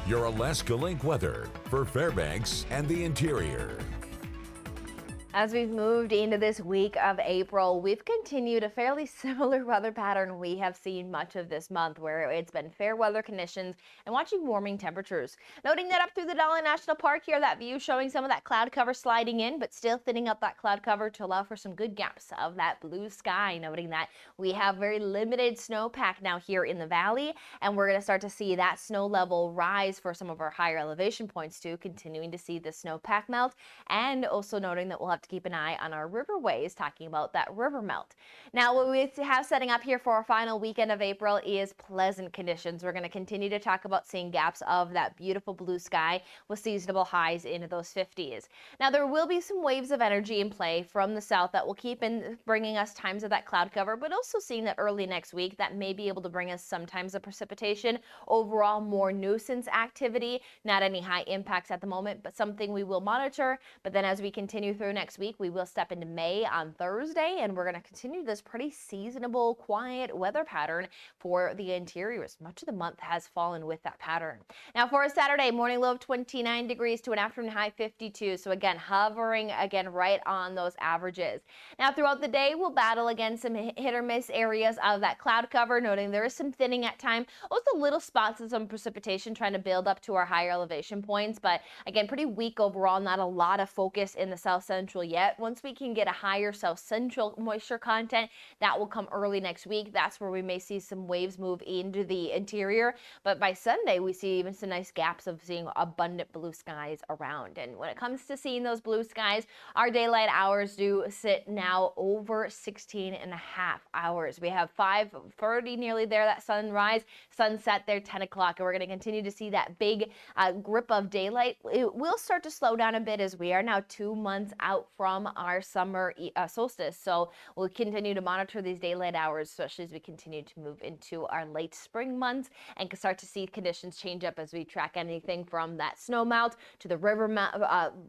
your Alaska Link weather for Fairbanks and the interior. As we've moved into this week of April, we've continued a fairly similar weather pattern we have seen much of this month, where it's been fair weather conditions and watching warming temperatures. Noting that up through the Denali National Park here, that view showing some of that cloud cover sliding in, but still thinning up that cloud cover to allow for some good gaps of that blue sky. Noting that we have very limited snowpack now here in the valley, and we're going to start to see that snow level rise for some of our higher elevation points too, continuing to see the snowpack melt, and also noting that we'll have to keep an eye on our riverways, talking about that river melt. Now, what we have setting up here for our final weekend of April is pleasant conditions. We're going to continue to talk about seeing gaps of that beautiful blue sky with seasonable highs into those 50s. Now, there will be some waves of energy in play from the south that will keep in bringing us times of that cloud cover, but also seeing that early next week that may be able to bring us sometimes of precipitation. Overall, more nuisance activity, not any high impacts at the moment, but something we will monitor. But then as we continue through next week, we will step into May on Thursday, and we're going to continue this pretty seasonable, quiet weather pattern for the interior, as much of the month has fallen with that pattern. Now, for a Saturday, morning low of 29 degrees to an afternoon high 52. So again, hovering again right on those averages. Now, throughout the day, we'll battle again some hit or miss areas of that cloud cover, noting there is some thinning at time. Also, little spots of some precipitation trying to build up to our higher elevation points, but again, pretty weak overall. Not a lot of focus in the south central yet. Once we can get a higher south central moisture content, that will come early next week. That's where we may see some waves move into the interior. But by Sunday, we see even some nice gaps of seeing abundant blue skies around. And when it comes to seeing those blue skies, our daylight hours do sit now over 16 and a half hours. We have 5:30 nearly there, that sunrise, sunset there 10 o'clock. And we're going to continue to see that big grip of daylight. It will start to slow down a bit as we are now 2 months out from our summer solstice. So we'll continue to monitor these daylight hours, especially as we continue to move into our late spring months, and can start to see conditions change up as we track anything from that snow melt to the river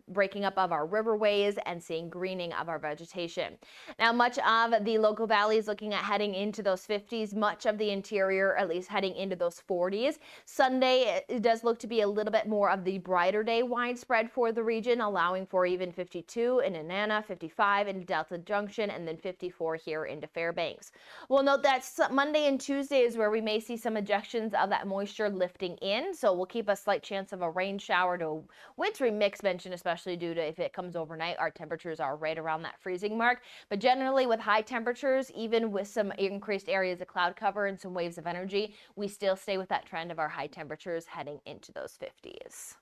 breaking up of our riverways and seeing greening of our vegetation. Now, much of the local valleys looking at heading into those 50s, much of the interior at least heading into those 40s. Sunday, it does look to be a little bit more of the brighter day widespread for the region, allowing for even 52 in Anana, 55 in Delta Junction, and then 54 here into Fairbanks. We'll note that Monday and Tuesday is where we may see some ejections of that moisture lifting in, so we'll keep a slight chance of a rain shower to a wintry mix mention, especially due to if it comes overnight, our temperatures are right around that freezing mark. But generally with high temperatures, even with some increased areas of cloud cover and some waves of energy, we still stay with that trend of our high temperatures heading into those 50s.